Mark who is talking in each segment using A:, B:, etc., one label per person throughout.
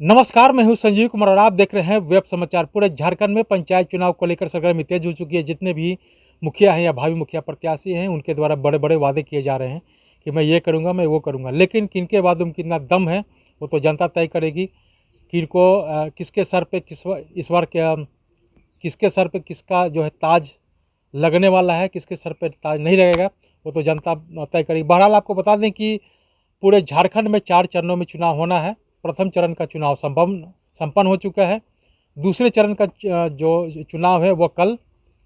A: नमस्कार, मैं हूं संजीव कुमार और आप देख रहे हैं वेब समाचार। पूरे झारखंड में पंचायत चुनाव को लेकर सरगर्मी तेज हो चुकी है। जितने भी मुखिया हैं या भावी मुखिया प्रत्याशी हैं, उनके द्वारा बड़े बड़े वादे किए जा रहे हैं कि मैं ये करूंगा, मैं वो करूंगा। लेकिन किनके वादों में कितना दम है वो तो जनता तय करेगी। किनको किसके सर पे इस बार क्या, किसके सर पे किसका जो है ताज लगने वाला है, किसके सर पे ताज नहीं लगेगा, वो तो जनता तय करेगी। बहरहाल आपको बता दें कि पूरे झारखंड में 4 चरणों में चुनाव होना है। प्रथम चरण का चुनाव संपन्न हो चुका है। दूसरे चरण का जो चुनाव है वो कल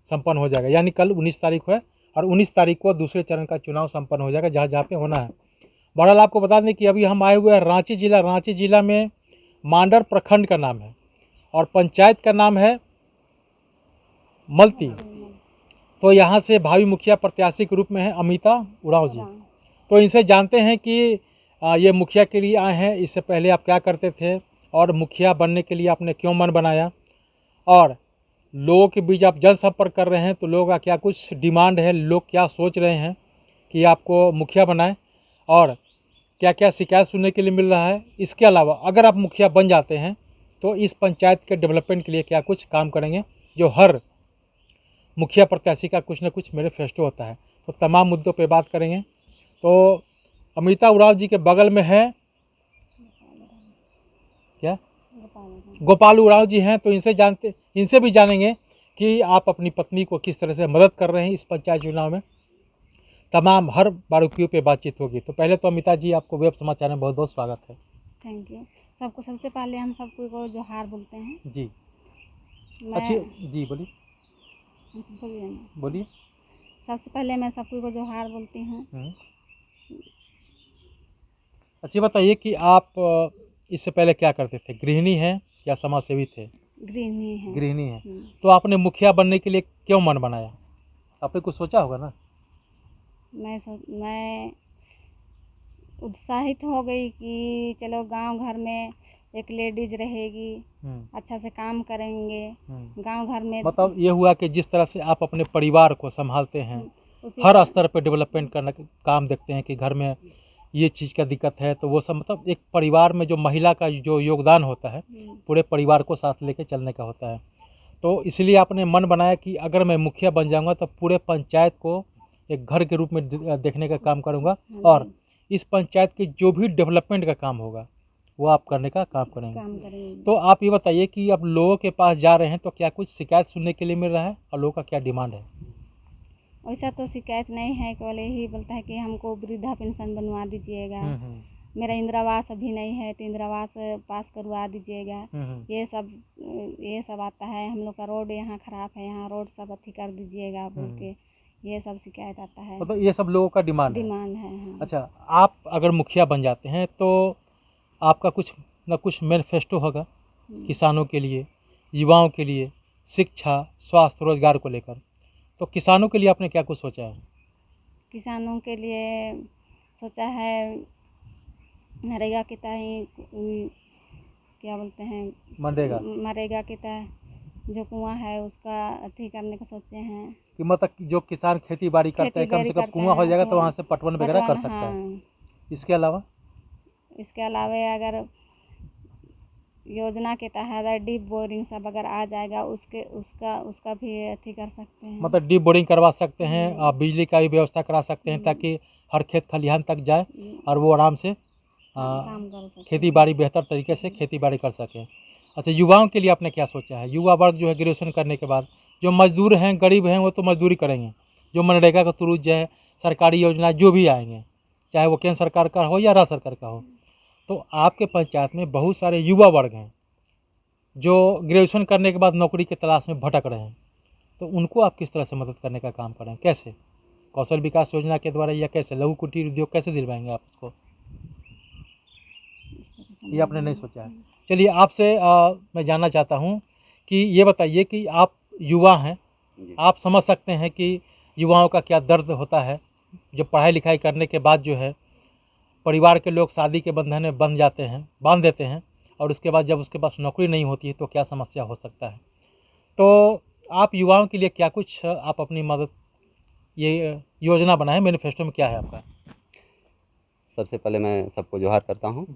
A: संपन्न हो जाएगा, यानी कल 19 तारीख है और 19 तारीख को दूसरे चरण का चुनाव संपन्न हो जाएगा जहाँ जहाँ पे होना है। बहरहाल आपको बता दें कि अभी हम आए हुए हैं रांची जिला में मांडर प्रखंड का नाम है और पंचायत का नाम है मलती। तो यहाँ से भावी मुखिया प्रत्याशी के रूप में है अमिता उरांव जी। तो इनसे जानते हैं कि ये मुखिया के लिए आए हैं। इससे पहले आप क्या करते थे और मुखिया बनने के लिए आपने क्यों मन बनाया, और लोगों के बीच आप जनसंपर्क कर रहे हैं तो लोगों का क्या कुछ डिमांड है, लोग क्या सोच रहे हैं कि आपको मुखिया बनाएं, और क्या क्या शिकायत सुनने के लिए मिल रहा है। इसके अलावा अगर आप मुखिया बन जाते हैं तो इस पंचायत के डेवलपमेंट के लिए क्या कुछ काम करेंगे, जो हर मुखिया प्रत्याशी का कुछ न कुछ मैनिफेस्टो होता है। तो तमाम मुद्दों पे बात करेंगे। तो अमिता उरांव जी के बगल में है क्या, गोपाल उरांव जी हैं। तो इनसे भी जानेंगे कि आप अपनी पत्नी को किस तरह से मदद कर रहे हैं इस पंचायत चुनाव में। तमाम हर बारीकियों पे बातचीत होगी। तो पहले तो अमिता जी, आपको वेब समाचार में बहुत बहुत स्वागत है।
B: Thank you. सबको सबसे पहले हम सबको को जोहार बोलते हैं
A: जी
B: मैं
A: जी बोलिए
B: बोलिए ना।
A: बोलिए।
B: सबसे पहले मैं सबको को जोहार बोलती हूँ।
A: अच्छा बताइए कि आप इससे पहले क्या करते थे, गृहिणी हैं या समाज सेवी थे?
B: गृहिणी है।
A: गृहिणी है। तो आपने मुखिया बनने के लिए क्यों मन बनाया? आपने कुछ सोचा होगा ना।
B: मैं उत्साहित हो गई कि चलो गांव घर में एक लेडीज रहेगी, अच्छा से काम करेंगे गांव घर में।
A: मतलब ये हुआ कि जिस तरह से आप अपने परिवार को संभालते हैं, हर स्तर पर डेवलपमेंट करने का काम देखते हैं कि घर में ये चीज़ का दिक्कत है, तो वो सब मतलब एक परिवार में जो महिला का जो योगदान होता है पूरे परिवार को साथ लेके चलने का होता है। तो इसलिए आपने मन बनाया कि अगर मैं मुखिया बन जाऊंगा तो पूरे पंचायत को एक घर के रूप में देखने का काम करूंगा, और इस पंचायत की जो भी डेवलपमेंट का काम होगा वो आप करने का काम करेंगे। तो आप ये बताइए कि अब लोगों के पास जा रहे हैं तो क्या कुछ शिकायत सुनने के लिए मिल रहा है और लोगों का क्या डिमांड है?
B: वैसा तो शिकायत नहीं है, केवल यही बोलता है कि हमको वृद्धा पेंशन बनवा दीजिएगा, मेरा इंदिरावास अभी नहीं है तो इंदिरावास पास करवा दीजिएगा। ये सब आता है। हम लोग का रोड यहाँ ख़राब है, यहाँ रोड सब अथी कर दीजिएगा बोल के ये सब शिकायत आता है।
A: मतलब ये सब लोगों का डिमांड है।
B: हाँ।
A: अच्छा, आप अगर मुखिया बन जाते हैं तो आपका कुछ न कुछ मैनिफेस्टो होगा किसानों के लिए, युवाओं के लिए, शिक्षा, स्वास्थ्य, रोजगार को लेकर। तो किसानों के लिए आपने क्या कुछ सोचा है?
B: किसानों के लिए सोचा है नरेगा के तहत, क्या बोलते हैं, मनरेगा के तहत जो कुआं है उसका अथी करने का सोचे हैं
A: कि मतलब जो किसान खेती बाड़ी करते हैं कम से कम कुआं हो जाएगा तो वहाँ से पटवन वगैरह कर सकता है। इसके अलावा
B: अगर योजना के तहत डीप बोरिंग सब अगर आ जाएगा उसका भी अथी कर सकते हैं। मतलब
A: डीप बोरिंग करवा सकते हैं, आप बिजली का भी व्यवस्था करा सकते हैं ताकि हर खेत खलिहान तक जाए और वो आराम से खेती बाड़ी बेहतर तरीके से खेती बाड़ी कर सकें। अच्छा, युवाओं के लिए आपने क्या सोचा है? युवा वर्ग जो है ग्रेजुएशन करने के बाद जो मजदूर हैं, गरीब हैं, वो तो मजदूरी करेंगे। जो मनरेगा का थ्रू जो है सरकारी योजना जो भी आएंगे, चाहे वो केंद्र सरकार का हो या राज्य सरकार का हो, तो आपके पंचायत में बहुत सारे युवा वर्ग हैं जो ग्रेजुएशन करने के बाद नौकरी की तलाश में भटक रहे हैं। तो उनको आप किस तरह से मदद करने का काम करें? कैसे? कौशल विकास योजना के द्वारा या कैसे? लघु कुटीर उद्योग कैसे दिलवाएंगे आप उसको? ये आपने नहीं सोचा है। चलिए, आपसे मैं जानना चाहता हूँ कि ये बताइए कि आप युवा हैं, आप समझ सकते हैं कि युवाओं का क्या दर्द होता है जब पढ़ाई लिखाई करने के बाद जो है परिवार के लोग शादी के बंधन में बांध देते हैं, और उसके बाद जब उसके पास नौकरी नहीं होती है तो क्या समस्या हो सकता है। तो आप युवाओं के लिए क्या कुछ आप अपनी मदद ये योजना बनाए, मैनिफेस्टो में क्या है आपका?
C: सबसे पहले मैं सबको जोहार करता हूँ।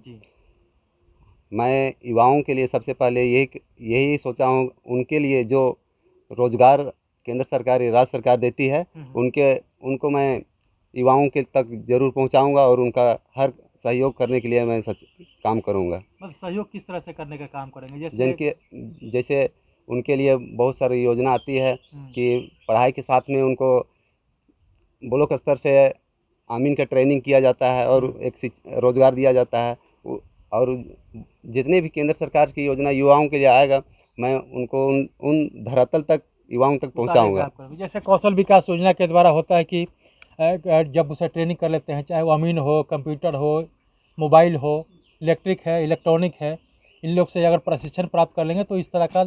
C: मैं युवाओं के लिए सबसे पहले यही सोचा हूँ, उनके लिए जो रोज़गार केंद्र सरकार या राज्य सरकार देती है उनको मैं युवाओं के तक ज़रूर पहुँचाऊँगा और उनका हर सहयोग करने के लिए मैं सच काम करूँगा।
A: मतलब सहयोग किस तरह से करने का काम करेंगे?
C: जैसे उनके लिए बहुत सारी योजना आती है कि पढ़ाई के साथ में उनको ब्लॉक स्तर से आमीन का ट्रेनिंग किया जाता है और एक रोज़गार दिया जाता है। और जितने भी केंद्र सरकार की योजना युवाओं के लिए आएगा, मैं उनको उन धरातल तक युवाओं तक पहुंचाऊंगा।
A: जैसे कौशल विकास योजना के द्वारा होता है कि जब उसे ट्रेनिंग कर लेते हैं, चाहे वो अमीन हो, कंप्यूटर हो, मोबाइल हो, इलेक्ट्रिक है, इलेक्ट्रॉनिक है, इन लोग से अगर प्रशिक्षण प्राप्त कर लेंगे तो इस तरह का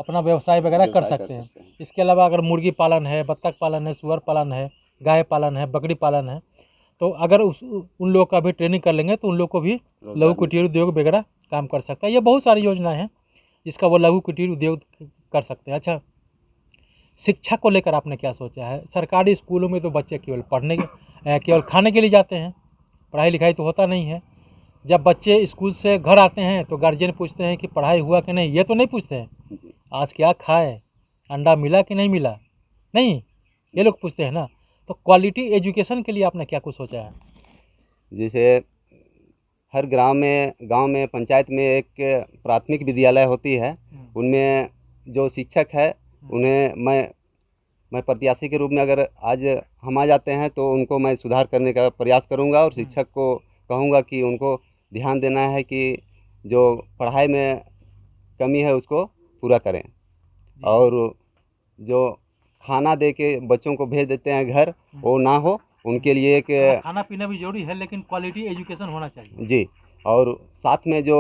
A: अपना व्यवसाय वगैरह कर सकते हैं। इसके अलावा अगर मुर्गी पालन है, बत्तख पालन है, सुअर पालन है, गाय पालन है, बकरी पालन है, तो अगर उन लोगों का भी ट्रेनिंग कर लेंगे तो उन लोग को भी लघु कुटीर उद्योग वगैरह काम कर सकता है। ये बहुत सारी योजनाएं हैं जिसका वो लघु कुटीर उद्योग कर सकते हैं। अच्छा, शिक्षा को लेकर आपने क्या सोचा है? सरकारी स्कूलों में तो बच्चे केवल खाने के लिए जाते हैं, पढ़ाई लिखाई तो होता नहीं है। जब बच्चे स्कूल से घर आते हैं तो गार्जियन पूछते हैं कि पढ़ाई हुआ कि नहीं, ये तो नहीं पूछते हैं आज क्या खाए, अंडा मिला कि नहीं मिला, नहीं, ये लोग पूछते हैं ना। तो क्वालिटी एजुकेशन के लिए आपने क्या कुछ सोचा है?
C: जैसे हर गांव में पंचायत में एक प्राथमिक विद्यालय होती है, उनमें जो शिक्षक है उन्हें मैं प्रत्याशी के रूप में अगर आज हम आ जाते हैं तो उनको मैं सुधार करने का प्रयास करूंगा और शिक्षक को कहूंगा कि उनको ध्यान देना है कि जो पढ़ाई में कमी है उसको पूरा करें। और जो खाना दे के बच्चों को भेज देते हैं घर, वो ना हो, उनके लिए एक
A: खाना पीना भी जरूरी है लेकिन क्वालिटी एजुकेशन होना चाहिए
C: जी। और साथ में जो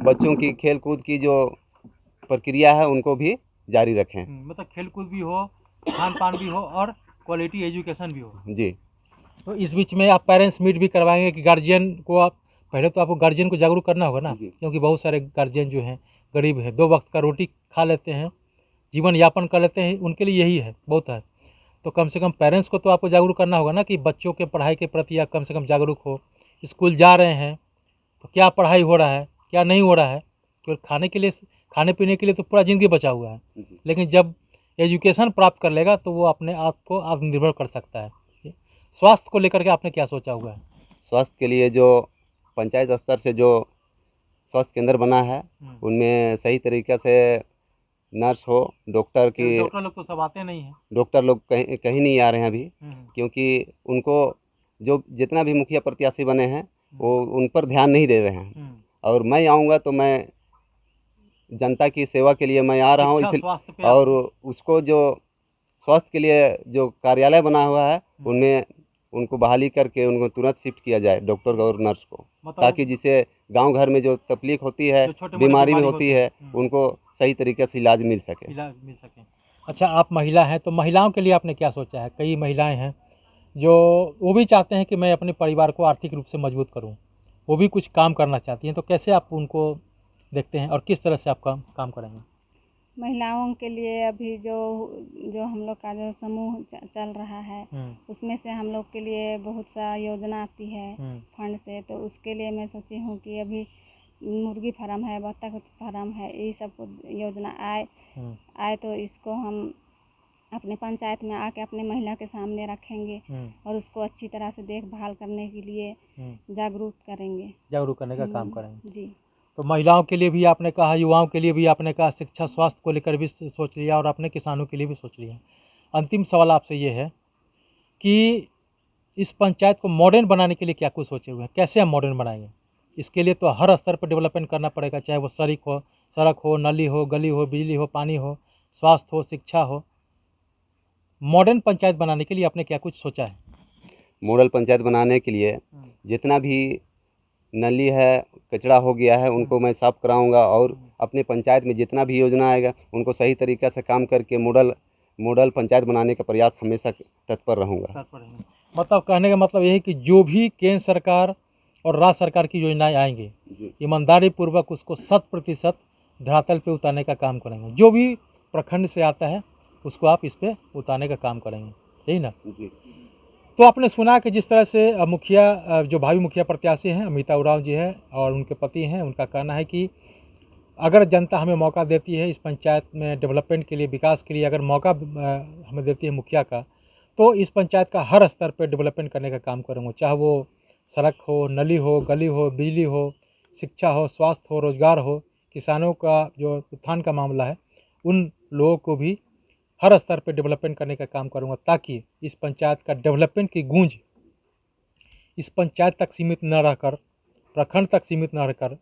C: बच्चों की खेल कूद की जो प्रक्रिया है उनको भी जारी रखें।
A: मतलब खेल कूद भी हो, खान पान भी हो और क्वालिटी एजुकेशन भी हो
C: जी।
A: तो इस बीच में आप पेरेंट्स मीट भी करवाएंगे कि गार्जियन को आप पहले तो आपको गार्जियन को जागरूक करना होगा ना, क्योंकि बहुत सारे गार्जियन जो हैं गरीब हैं, 2 वक्त का रोटी खा लेते हैं, जीवन यापन कर लेते हैं, उनके लिए यही है, बहुत है। तो कम से कम पेरेंट्स को तो आपको जागरूक करना होगा ना कि बच्चों के पढ़ाई के प्रति आप कम से कम जागरूक हो। स्कूल जा रहे हैं तो क्या पढ़ाई हो रहा है, क्या नहीं हो रहा है। केवल खाने पीने के लिए तो पूरा ज़िंदगी बचा हुआ है, लेकिन जब एजुकेशन प्राप्त कर लेगा तो वो अपने आप को आत्मनिर्भर कर सकता है। स्वास्थ्य को लेकर के आपने क्या सोचा हुआ है?
C: स्वास्थ्य के लिए जो पंचायत स्तर से जो स्वास्थ्य केंद्र बना है उनमें सही तरीके से नर्स हो, डॉक्टर
A: लोग तो सब आते नहीं हैं,
C: डॉक्टर लोग कहीं नहीं आ रहे हैं अभी, क्योंकि उनको जो जितना भी मुखिया प्रत्याशी बने हैं वो उन पर ध्यान नहीं दे रहे हैं। और मैं आऊँगा तो मैं जनता की सेवा के लिए मैं आ रहा हूँ, इसलिए और उसको जो स्वास्थ्य के लिए जो कार्यालय बना हुआ है उनमें उनको बहाली करके उनको तुरंत शिफ्ट किया जाए, डॉक्टर और नर्स को, ताकि जिसे गांव घर में जो तकलीफ होती है, बीमारी में होती है, उनको सही तरीके से इलाज मिल सके।
A: अच्छा, आप महिला हैं तो महिलाओं के लिए आपने क्या सोचा है? कई महिलाएं हैं जो वो भी चाहते हैं कि मैं अपने परिवार को आर्थिक रूप से मजबूत करूं, वो भी कुछ काम करना चाहती हैं, तो कैसे आप उनको देखते हैं और किस तरह से आप काम करेंगे?
B: महिलाओं के लिए अभी जो हम लोग का जो समूह चल रहा है उसमें से हम लोग के लिए बहुत सा योजना आती है फंड से, तो उसके लिए मैं सोची हूँ कि अभी मुर्गी फार्म है, बत्तख फार्म है, ये सब योजना आए तो इसको हम अपने पंचायत में आके अपने महिला के सामने रखेंगे और उसको अच्छी तरह से देखभाल करने के लिए जागरूक करने का काम करेंगे
A: जी। तो महिलाओं के लिए भी आपने कहा, युवाओं के लिए भी आपने कहा, शिक्षा स्वास्थ्य को लेकर भी सोच लिया और अपने किसानों के लिए भी सोच लिया। अंतिम सवाल आपसे ये है कि इस पंचायत को मॉडर्न बनाने के लिए क्या कुछ सोचे हुए हैं? कैसे हम मॉडर्न बनाएंगे? इसके लिए तो हर स्तर पर डेवलपमेंट करना पड़ेगा, चाहे वो सड़क हो, नाली हो, गली हो, बिजली हो, पानी हो, स्वास्थ्य हो, शिक्षा हो। मॉडर्न पंचायत बनाने के लिए आपने क्या कुछ सोचा है?
C: मॉडल पंचायत बनाने के लिए जितना भी नली है, कचरा हो गया है, उनको मैं साफ कराऊंगा और अपने पंचायत में जितना भी योजना आएगा उनको सही तरीक़े से काम करके मॉडल पंचायत बनाने का प्रयास हमेशा तत्पर रहूँगा।
A: मतलब कहने का मतलब यही कि जो भी केंद्र सरकार और राज्य सरकार की योजनाएं आएंगी, ईमानदारी पूर्वक उसको 100% धरातल पे उतारने का काम करेंगे। जो भी प्रखंड से आता है उसको आप इस पे उतारने का काम करेंगे, सही ना? जी। तो आपने सुना कि जिस तरह से मुखिया जो भावी मुखिया प्रत्याशी हैं अमिता उरांव जी हैं और उनके पति हैं, उनका कहना है कि अगर जनता हमें मौका देती है इस पंचायत में डेवलपमेंट के लिए, विकास के लिए अगर मौका हमें देती है मुखिया का, तो इस पंचायत का हर स्तर पर डेवलपमेंट करने का काम करूँगा। चाहे वो सड़क हो, नली हो, गली हो, बिजली हो, शिक्षा हो, स्वास्थ्य हो, रोजगार हो, किसानों का जो उत्थान का मामला है, उन लोगों को भी हर स्तर पर डेवलपमेंट करने का काम करूँगा, ताकि इस पंचायत का डेवलपमेंट की गूंज इस पंचायत तक सीमित न रहकर, प्रखंड तक सीमित न रहकर,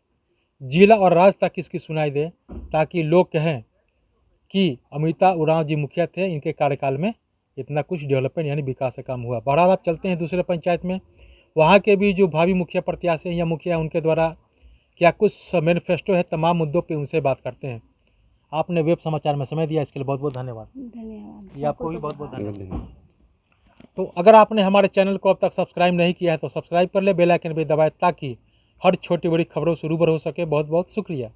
A: जिला और राज्य तक इसकी सुनाई दे, ताकि लोग कहें कि अमिता उरांव जी मुखिया थे, इनके कार्यकाल में इतना कुछ डेवलपमेंट यानी विकास का काम हुआ। बहरहाल आप चलते हैं दूसरे पंचायत में, वहाँ के भी जो भावी मुखिया प्रत्याशी हैं या मुखिया, उनके द्वारा क्या कुछ मैनिफेस्टो है, तमाम मुद्दों पे उनसे बात करते हैं। आपने वेब समाचार में समय दिया, इसके लिए बहुत बहुत धन्यवाद।
B: धन्यवाद।
A: ये आपको भी बहुत बहुत धन्यवाद।
C: धन्यवाद।
A: तो अगर आपने हमारे चैनल को अब तक सब्सक्राइब नहीं किया है तो सब्सक्राइब कर ले, बेल आइकन भी दबाएं, ताकि हर छोटी बड़ी खबरों से रूबरू हो सके। बहुत बहुत शुक्रिया।